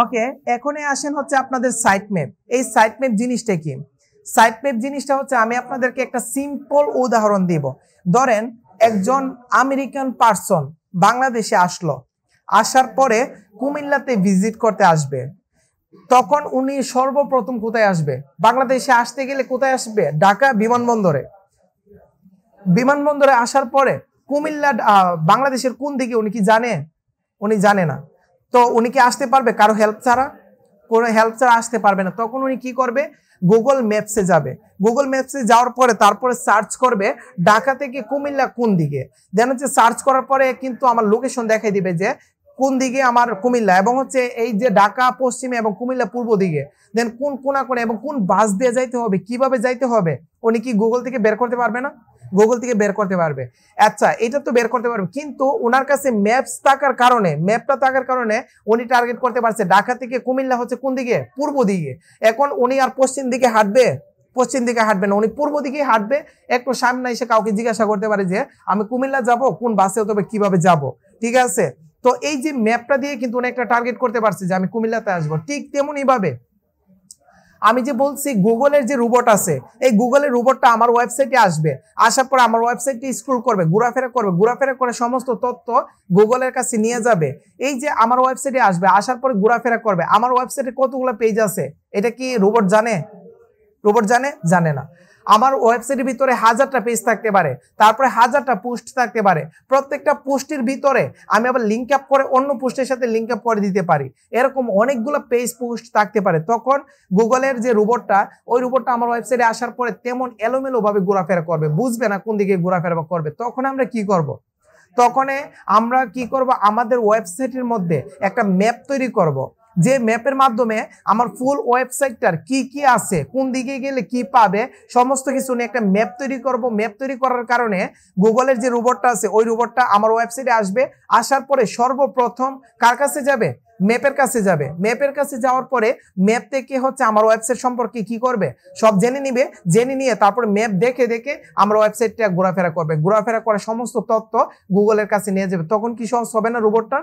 ওকে, এখনই আসেন হচ্ছে আপনাদের সাইট ম্যাপ। এই সাইট ম্যাপ জিনিসটা কি? সাইট ম্যাপ জিনিসটা হচ্ছে আমি আপনাদেরকে একটা সিম্পল উদাহরণ দিব। ধরেন একজন আমেরিকান পার্সন বাংলাদেশে আসলো, আসার পরে কুমিল্লাতে ভিজিট করতে আসবে, তখন উনি সর্বপ্রথম কোথায় আসবে? বাংলাদেশে আসতে গেলে কোথায় আসবে? ঢাকা বিমানবন্দরে। বিমানবন্দরে আসার পরে কুমিল্লা বাংলাদেশের কোন দিকে উনি কি জানে? উনি জানে না। তো উনি কি আসতে পারবে কারো হেল্প ছাড়া? কোনো হেল্প ছাড়া আসতে পারবে না। তখন উনি কি করবে? গুগল ম্যাপসে যাবে। গুগল ম্যাপসে যাওয়ার পরে তারপরে সার্চ করবে ঢাকা থেকে কুমিল্লা কোন দিকে। দেন হচ্ছে সার্চ করার পরে কিন্তু আমার লোকেশন দেখাই দিবে যে কোন দিকে আমার কুমিল্লা, এবং হচ্ছে এই যে ঢাকা পশ্চিমে এবং কুমিল্লা পূর্ব দিকে। দেন কোন কোণে এবং কোন বাস দিয়ে যাইতে হবে, কিভাবে যাইতে হবে, উনি কি গুগল থেকে বের করতে পারবে না? গুগল থেকে বের করতে পারবে। আচ্ছা, এটা তো বের করতে পারবে, কিন্তু ওনার কাছে ম্যাপটা থাকার কারণে উনি টার্গেট করতে পারছে ঢাকা থেকে কুমিল্লা হচ্ছে কোন দিকে? পূর্ব দিকে। এখন উনি আর পশ্চিম দিকে হাঁটবে? পশ্চিম দিকে হাঁটবে না, উনি পূর্ব দিকে হাঁটবে। একটু সামনে এসে কাউকে জিজ্ঞাসা করতে পারে যে আমি কুমিল্লা যাব, কোন বাসে তবে কিভাবে যাব। ঠিক আছে? তো এই যে ম্যাপটা দিয়ে কিন্তু উনি একটা টার্গেট করতে পারছে যে আমি কুমিল্লাতে আসবো। ঠিক তেমনি ভাবে আমি যে বলছি গুগলের যে রোবট আছে, এই গুগলের রোবটটা আমার ওয়েবসাইটে আসবে, আসার পর আমার ওয়েবসাইটে স্ক্রল করবে, ঘোরাফেরা করে সমস্ত তথ্য গুগলের কাছে নিয়ে যাবে। এই যে আমার ওয়েবসাইটে আসবে, আসার পরে ঘোরাফেরা করবে। আমার ওয়েবসাইটে কতগুলো পেজ আছে এটা কি রোবট জানে? জানে না। আমার ওয়েবসাইটের ভিতরে 1000টা পেজ থাকতে পারে, তারপরে 1000টা পোস্ট থাকতে পারে। প্রত্যেকটা পোস্টের ভিতরে আমি আবার লিঙ্ক আপ করে অন্য পোস্টের সাথে লিঙ্ক আপ করে দিতে পারি। এরকম অনেকগুলো পেজ পোস্ট থাকতে পারে। তখন গুগলের যে রোবটটা, ওই রোবটটা আমার ওয়েবসাইটে আসার পরে তেমন এলোমেলো ভাবে ঘোরাফেরা করবে, বুঝবে না কোন দিকে ঘোরাফেরা করবে। তখন আমরা কি করব? আমাদের ওয়েবসাইটের মধ্যে একটা ম্যাপ তৈরি করব, যে ম্যাপের মাধ্যমে আমার ফুল ওয়েবসাইটটার কি কি আছে, কোন দিকে গেলে কি পাবে, সমস্ত কিছু নিয়ে একটা ম্যাপ তৈরি করব। ম্যাপ তৈরি করার কারণে গুগলের যে রোবটটা আছে, ওই রোবটটা আমার ওয়েবসাইটে আসবে। আসার পরে সর্বপ্রথম কার কাছে যাবে? ম্যাপের কাছে যাবে। ম্যাপের কাছে যাওয়ার পরে ম্যাপ থেকে হচ্ছে আমার ওয়েবসাইট সম্পর্কে কি করবে? সব জেনে নিবে। জেনে নিয়ে তারপরে ম্যাপ দেখে আমার ওয়েবসাইটটা ঘোরাফেরা করবে। ঘোরাফেরা করে সমস্ত তথ্য গুগলের কাছে নিয়ে যাবে। তখন কি সহজ হবে না রোবটটা?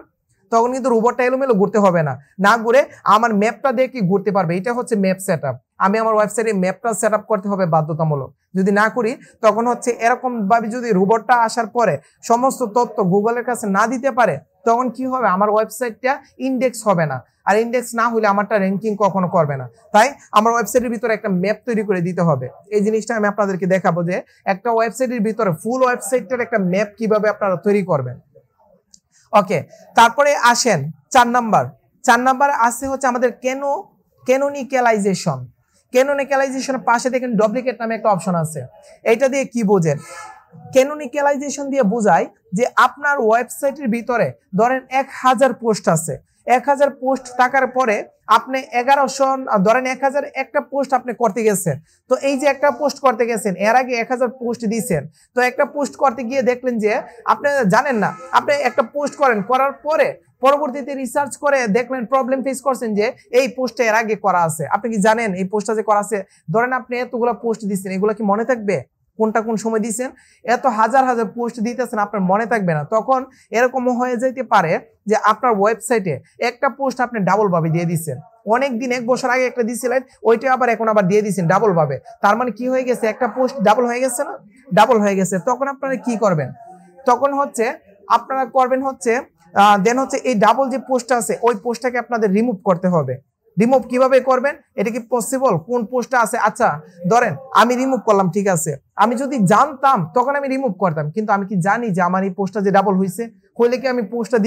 তখন কিন্তু রোবটটা এলোমেলো ঘুরতে হবে না, না ঘুরে আমার ম্যাপটা দেখে ঘুরতে পারবে। এটা হচ্ছে ম্যাপ সেটআপ। আমি আমার ওয়েবসাইটে ম্যাপটা সেটআপ করতে হবে বাধ্যতামূলক। যদি না করি তখন হচ্ছে এরকম ভাবে যদি রোবটটা আসার পরে সমস্ত তথ্য গুগলের কাছে না দিতে পারে, তখন কি হবে? আমার ওয়েবসাইটটা ইন্ডেক্স হবে না। আর ইন্ডেক্স না হলে আমারটা র্যাঙ্কিং কখনো করবে না। তাই আমার ওয়েবসাইটের ভিতরে একটা ম্যাপ তৈরি করে দিতে হবে। এই জিনিসটা আমি আপনাদেরকে দেখাবো যে একটা ওয়েবসাইটের ভিতরে ফুল ওয়েবসাইটের একটা ম্যাপ কিভাবে আপনারা তৈরি করবেন। ওকে, তারপরে আসেন 4 নাম্বার আছে হচ্ছে আমাদের ক্যানোনিক্যালাইজেশন। ক্যানোনিক্যালাইজেশনের পাশে দেখেন ডুপ্লিকেট নামে একটা অপশন আছে। এইটা দিয়ে কি বোঝেন? ক্যানোনিক্যালাইজেশন দিয়ে বোঝায় যে আপনার ওয়েবসাইটের ভিতরে ধরেন 1000 পোস্ট আছে। 1000 পোস্ট থাকার পরে আপনি 1100 ধরেন 1000 একটা পোস্ট আপনি করতে গেছেন। তো এই যে একটা পোস্ট করতে গেছেন, এর আগে 1000 পোস্ট দিয়েছেন। তো একটা পোস্ট করতে গিয়ে দেখলেন যে আপনি জানেন না, আপনি একটা পোস্ট করার পরে পরবর্তীতে রিসার্চ করে দেখলেন, প্রবলেম ফেস করছেন যে এই পোস্টটা এর আগে করা আছে। আপনি কি জানেন এই পোস্টটা যে করা আছে? ধরেন আপনি এতগুলো পোস্ট দিচ্ছেন, এগুলো কি মনে থাকবে কোনটা কোন সময় দিচ্ছেন? এত হাজার পোস্ট দিতেছেন, আপনার মনে থাকবে না। তখন এরকমও হয়ে যেতে পারে যে আপনার ওয়েবসাইটে একটা পোস্ট আপনি ডাবল ভাবে দিয়ে দিচ্ছেন। অনেকদিন 1 বছর আগে একটা দিয়েছিলেন, ওইটা এখন আবার দিয়ে দিচ্ছেন ডাবল ভাবে। তার মানে কি হয়ে গেছে? একটা পোস্ট ডাবল হয়ে গেছে না? ডাবল হয়ে গেছে। তখন আপনারা কি করবেন? তখন হচ্ছে আপনারা করবেন হচ্ছে দেন হচ্ছে এই ডাবল যে পোস্টটা আছে, ওই পোস্টটাকে আপনাদের রিমুভ করতে হবে। রিমুভ কিভাবে করবেন? এটা কি পসিবল? কোন পোস্টটা আছে? আচ্ছা, ধরেন আমি রিমুভ করলাম, ঠিক আছে। আমি যদি জানতাম তখন আমি রিমুভ করতাম, কিন্তু আমি কি জানি যে আমার এই পোস্টটা যে ডাবল হয়েছে? হইলে কি আমি পোস্টটা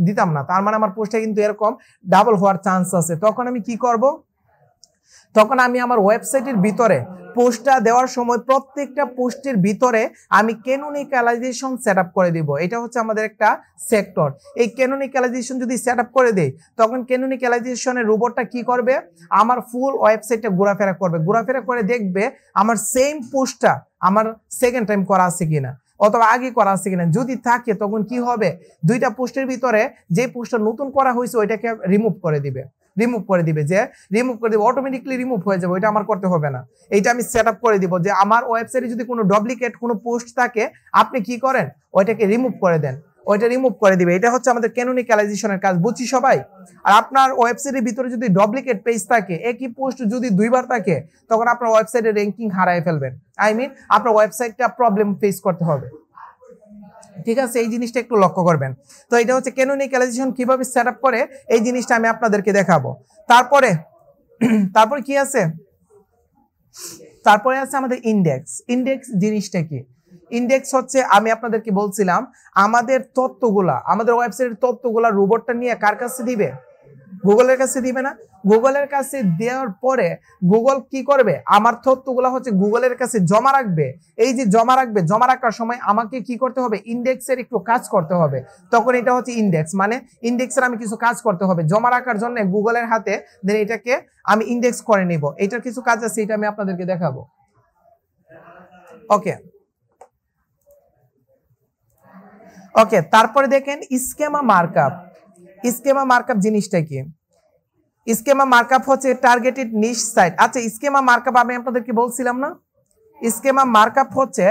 দিতাম না। তার মানে আমার পোস্টটা কিন্তু এরকম ডাবল হওয়ার চান্স আছে। তখন আমি কি করব? তখন আমি আমার ওয়েবসাইটের ভিতরে পোস্টটা দেওয়ার সময় প্রত্যেকটা পোস্টের ভিতরে আমি ক্যানোনিক্যালাইজেশন সেটআপ করে দিব। এটা হচ্ছে আমাদের একটা সেক্টর। এই ক্যানোনিক্যালাইজেশন যদি সেটআপ করে দেই, তখন ক্যানোনিক্যালাইজেশনের রোবটটা কি করবে? আমার ফুল ওয়েবসাইটে ঘোরাফেরা করবে। ঘোরাফেরা করে দেখবে আমার সেম পোস্টটা আমার সেকেন্ড টাইম করা আছে কিনা, অথবা আগে করা আছে কিনা। যদি থাকে তখন কি হবে? দুইটা পোস্টের ভিতরে যে পোস্টটা নতুন করা হয়েছে ওইটাকে রিমুভ করে দিবে। অটোমেটিকলি রিমুভ হয়ে যাবে। ওইটা আমার করতে হবে না। এইটা আমি সেট আপ করে দিব যে আমার ওয়েবসাইটে যদি কোনো ডুপ্লিকেট কোনো পোস্ট থাকে, আপনি কি করেন? ওইটাকে রিমুভ করে দেন। ওইটা রিমুভ করে দিবে। এটা হচ্ছে আমাদের ক্যানোনিক্যালাইজেশনের কাজ, বুঝছি সবাই। আর আপনার ওয়েবসাইটের ভিতরে যদি ডুপ্লিকেট পেজ থাকে, একই পোস্ট যদি 2বার থাকে, তখন আপনার ওয়েবসাইটের র্যাঙ্কিং হারায় ফেলবেন। আই মিন আপনার ওয়েবসাইটটা প্রবলেম ফেস করতে হবে, ঠিক আছে? এই জিনিসটা একটু লক্ষ্য করবেন। তো এটা হচ্ছে ক্যানোনিক্যালাইজেশন কিভাবে সেট আপ করে, এই জিনিসটা আমি আপনাদেরকে দেখাবো। তারপরে কি আছে? তারপরে আছে আমাদের ইন্ডেক্স। ইন্ডেক্স জিনিসটা কি? ইন্ডেক্স হচ্ছে, আমি আপনাদেরকে বলছিলাম, আমাদের তথ্যগুলা, আমাদের ওয়েবসাইটের তথ্যগুলা রোবটটা নিয়ে কার কাছে দিবে? গুগলের কাছে দিবে না? গুগলের কাছে দেওয়ার পরে গুগল কি করবে? আমার তথ্যগুলো হচ্ছে গুগলের কাছে জমা রাখবে। এই যে জমা রাখবে, জমা রাখার সময় আমাকে কি করতে হবে? ইন্ডেক্সের একটু কাজ করতে হবে। তখন এটা হচ্ছে ইন্ডেক্স, মানে ইন্ডেক্সের আমি কিছু কাজ করতে হবে জমা রাখার জন্য গুগলের হাতে, দেন এটাকে আমি ইন্ডেক্স করে নিব। এটার কিছু কাজ আছে, এটা আমি আপনাদেরকে দেখাবো। ওকে ওকে, তারপরে দেখেন স্কেমা মার্কআপ। স্কেমা মার্কআপ জিনিসটা কি? স্কেমা মার্কআপ হচ্ছে টার্গেটেড নিশ সাইট। আচ্ছা, স্কেমা মার্কআপ আমি আপনাদেরকে বলছিলাম না? স্কেমা মার্কআপ হচ্ছে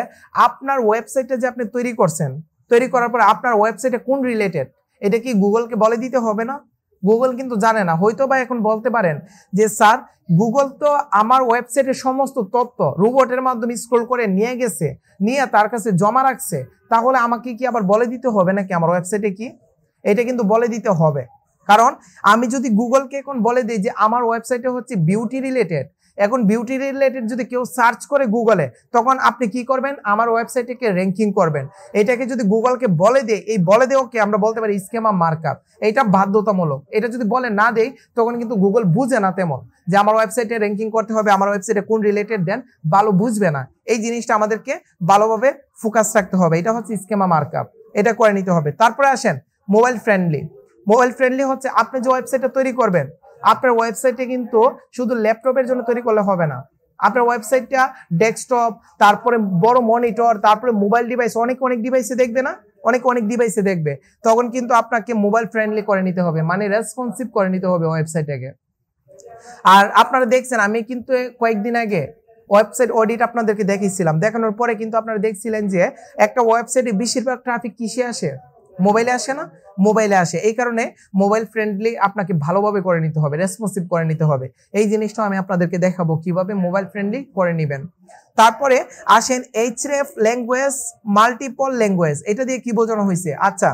আপনার ওয়েবসাইটে যে আপনি তৈরি করছেন, তৈরি করার পরে আপনার ওয়েবসাইটে কোন রিলেটেড, এটা কি গুগলকে বলে দিতে হবে না? গুগল কিন্তু জানে না। হয়তো বা এখন বলতে পারেন যে স্যার, গুগল তো আমার ওয়েবসাইটের সমস্ত তথ্য রোবটের মাধ্যমে স্ক্রল করে নিয়ে গেছে, নিয়ে তার কাছে জমা রাখছে, তাহলে আমাকে কি আবার বলে দিতে হবে নাকি আমার ওয়েবসাইটে কি? এটা কিন্তু বলে দিতে হবে। কারণ আমি যদি গুগলকে এখন বলে দিই যে আমার ওয়েবসাইটে হচ্ছে বিউটি রিলেটেড, এখন বিউটি রিলেটেড যদি কেউ সার্চ করে গুগলে, তখন আপনি কি করবেন? আমার ওয়েবসাইটকে র্যাঙ্কিং করবেন। এটাকে যদি গুগলকে বলে দেয়, এই বলে দেওয়াকে আমরা বলতে পারি স্কেমা মার্কআপ। এটা বাধ্যতামূলক। এটা যদি বলে না দেই, তখন কিন্তু গুগল বুঝে না তেমন যে আমার ওয়েবসাইটে র্যাঙ্কিং করতে হবে, আমার ওয়েবসাইটে কোন রিলেটেড দেন, ভালো বুঝবে না। এই জিনিসটা আমাদেরকে ভালোভাবে ফোকাস রাখতে হবে। এটা হচ্ছে স্কেমা মার্কআপ, এটা করে নিতে হবে। তারপরে আসেন মোবাইল ফ্রেন্ডলি। মোবাইল ফ্রেন্ডলি হচ্ছে আপনি যে ওয়েবসাইটটা তৈরি করবেন, আপনার ওয়েবসাইটে কিন্তু শুধু ল্যাপটপের জন্য তৈরি করলে হবে না। আপনার ওয়েবসাইটটা ডেস্কটপ, তারপরে বড় মনিটর, তারপরে মোবাইল ডিভাইস, অনেক ডিভাইসে দেখবে না? অনেক ডিভাইসে দেখবে। তখন কিন্তু আপনাকে মোবাইল ফ্রেন্ডলি করে নিতে হবে, মানে রেসপন্সিভ করে নিতে হবে ওয়েবসাইটটাকে। আর আপনারা দেখছেন, আমি কিন্তু কয়েকদিন আগে ওয়েবসাইট অডিট আপনাদেরকে দেখিয়েছিলাম। দেখানোর পরে কিন্তু আপনারা দেখছিলেন যে একটা ওয়েবসাইটে বেশিরভাগ ট্রাফিক কিসে আসে? মোবাইলে আসে না? মোবাইলে আসে। এই কারণে মোবাইল ফ্রেন্ডলি আপনাকে ভালোভাবে করে নিতে হবে, রেসপন্সিভ করে নিতে হবে। এই জিনিসটা আমি আপনাদেরকে দেখাবো কিভাবে মোবাইল ফ্রেন্ডলি করে নেবেন। তারপরে আসেন এইচরেফ ল্যাঙ্গুয়েজ, মাল্টিপল ল্যাঙ্গুয়েজ। এটা দিয়ে কি বোঝানো হয়েছে? আচ্ছা,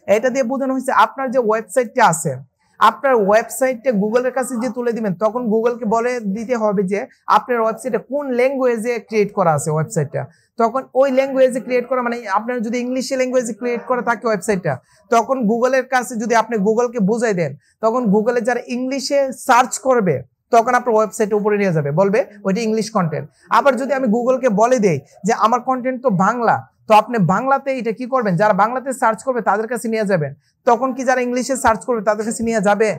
এটা দিয়ে বোঝানো হয়েছে আপনার যে ওয়েবসাইটটা আছে, আপনার ওয়েবসাইটটা গুগলের কাছে যে তুলে দিবেন, তখন গুগলকে বলে দিতে হবে যে আপনার ওয়েবসাইটে কোন ল্যাঙ্গুয়েজে ক্রিয়েট করা আছে ওয়েবসাইটটা। তখন ওই ল্যাঙ্গুয়েজে ক্রিয়েট করা, মানে আপনার যদি ইংলিশে ল্যাঙ্গুয়েজে ক্রিয়েট করা থাকে ওয়েবসাইটটা, তখন গুগলের কাছে যদি আপনি গুগলকে বুঝাই দেন, তখন গুগলে যারা ইংলিশে সার্চ করবে, তখন আপনার ওয়েবসাইটে উপরে নিয়ে যাবে, বলবে ওইটা ইংলিশ কন্টেন্ট। আবার যদি আমি গুগলকে বলে দেই যে আমার কন্টেন্ট তো বাংলা, তো আপনি বাংলাতে এটা কি করবেন? যারা বাংলাতে সার্চ করবে তাদের কাছে নিয়ে যাবেন। তখন কি যারা ইংলিশে সার্চ করবে তাদের কাছে নিয়ে যাবে?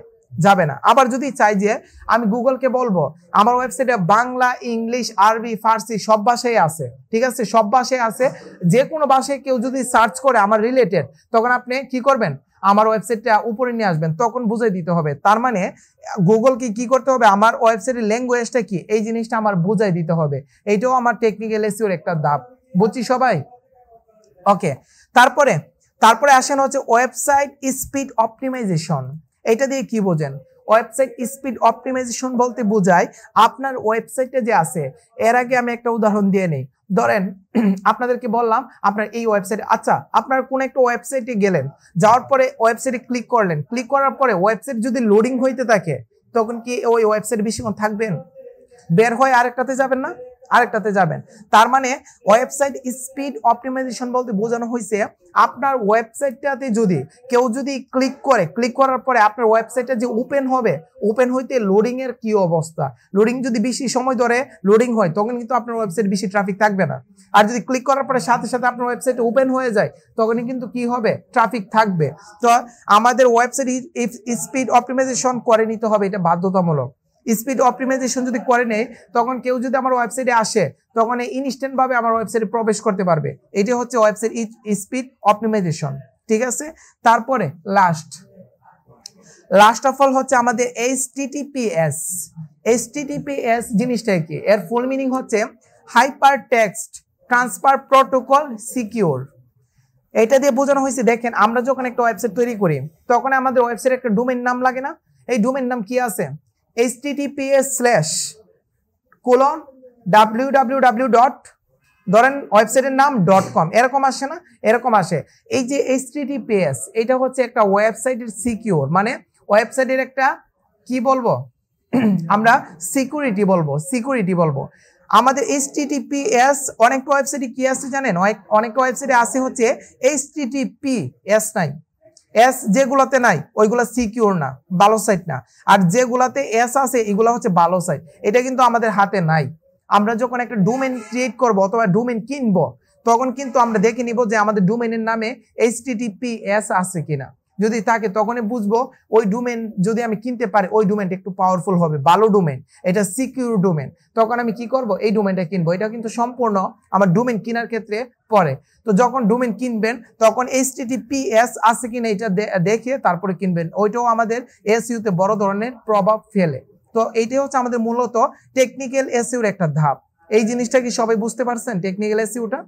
যাবে না। আবার যদি চাই যে আমি গুগলকে বলবো আমার ওয়েবসাইটে বাংলা, ইংলিশ, আরবি, ফার্সি সব ভাষায় আছে, ঠিক আছে, সব ভাষায় আছে, যে কোনো ভাষায় কেউ যদি সার্চ করে আমার রিলেটেড, তখন আপনি কি করবেন? আমার ওয়েবসাইটটা উপরে নিয়ে আসবেন। তখন বুঝাই দিতে হবে। তার মানে গুগলকে কি করতে হবে? আমার ওয়েবসাইটের ল্যাঙ্গুয়েজটা কি, এই জিনিসটা আমার বুঝাই দিতে হবে। এইটাও আমার টেকনিক্যাল এসইওর একটা ধাপ, বুঝছি সবাই? ওকে, তারপরে আসেন হচ্ছে ওয়েবসাইট স্পিড অপটিমাইজেশন। এটা দিয়ে কি বোঝেন? ওয়েবসাইট স্পিড অপটিমাইজেশন বলতে বোঝায় আপনার ওয়েবসাইটে যে আছে, এর আগে আমি একটা উদাহরণ দিয়ে নেই। ধরেন আপনাদেরকে বললাম আপনার এই ওয়েবসাইটে, আচ্ছা আপনার কোন একটা ওয়েবসাইটে গেলেন, যাওয়ার পরে ওয়েবসাইটে ক্লিক করলেন, ক্লিক করার পরে ওয়েবসাইট যদি লোডিং হইতে থাকে, তখন কি ওই ওয়েবসাইটে বেশিক্ষণ থাকবেন? বের হয়ে আরেকটাতে যাবেন না? আরেকটাতে যাবেন। তার মানে ওয়েবসাইট স্পিড অপটিমাইজেশন বলতে বোঝানো হয়েছে আপনার ওয়েবসাইটটাতে যদি কেউ যদি ক্লিক করে, ক্লিক করার পরে আপনার ওয়েবসাইটটা যে ওপেন হবে, ওপেন হইতে লোডিং এর কি অবস্থা, লোডিং যদি বেশি সময় ধরে লোডিং হয়, তখন কিন্তু আপনার ওয়েবসাইট বেশি ট্রাফিক থাকবে না। আর যদি ক্লিক করার পরে সাথে সাথে আপনার ওয়েবসাইট ওপেন হয়ে যায়, তখনই কিন্তু কি হবে? ট্রাফিক থাকবে। তো আমাদের ওয়েবসাইট স্পিড অপটিমাইজেশন করে নিতে হবে, এটা বাধ্যতামূলক। স্পিড অপটিমাইজেশন যদি করে নেই, তখন কেউ যদি আমার ওয়েবসাইটে আসে, তখন ইনস্ট্যান্ট ভাবে আমার ওয়েবসাইটে প্রবেশ করতে পারবে। এটা হচ্ছে ওয়েবসাইট স্পিড অপটিমাইজেশন, ঠিক আছে। তারপরে লাস্ট অফ অল হচ্ছে আমাদের HTTPS। HTTPS জিনিসটা কি? এর ফুল মিনিং হচ্ছে hyper text transfer protocol secure. এটা দিয়ে বোঝানো হয়েছে, দেখেন আমরা যখন একটা ওয়েবসাইট তৈরি করি তখন আমাদের ওয়েবসাইটে একটা ডোমেইন নাম লাগে না? এই ডোমেইন নাম কি আছে? https://www. ধরেন ওয়েবসাইটের নাম .com, এরকম আসে না? এরকম আসে। এই যে https, এটা হচ্ছে একটা ওয়েবসাইটের সিকিউর, মানে ওয়েবসাইটের একটা কি বলবো আমরা সিকিউরিটি বলবো। আমাদের https অনেকটা ওয়েবসাইটে কি আছে জানেন? অনেকটা ওয়েবসাইটে আছে হচ্ছে https নাই, এস যেগুলাতে নাই ওইগুলা সিকিউর না, ভালো সাইট না। আর যেগুলাতে এস আছে এগুলা হচ্ছে ভালো সাইট। এটা কিন্তু আমাদের হাতে নাই। আমরা যখন একটা ডোমেইন ক্রিয়েট করব অথবা ডোমেইন কিনবো তখন কিন্তু আমরা দেখে নিব যে আমাদের ডোমেইনের নামে https আছে কিনা। যদি থাকে তখনই বুঝবো ওই ডোমেইন যদি আমি কিনতে পারি ওই ডোমেইনটা একটু পাওয়ারফুল হবে, ভালো ডোমেইন, এটা সিকিউর ডোমেইন। তখন আমি কি করব? এই ডোমেইনটা কিনবো। এটা কিন্তু সম্পূর্ণ আমার ডোমেইন কেনার ক্ষেত্রে পড়ে। তো যখন ডোমেইন কিনবেন তখন https আছে কিনা এটা দেখে তারপরে কিনবেন। ওইটাও আমাদের এসইও তে বড় ধরনের প্রভাব ফেলে। তো এইটাই হচ্ছে আমাদের মূলত টেকনিক্যাল এসইওর একটা ধাপ। এই জিনিসটা কি সবাই বুঝতে পারছেন, টেকনিক্যাল এসইওটা?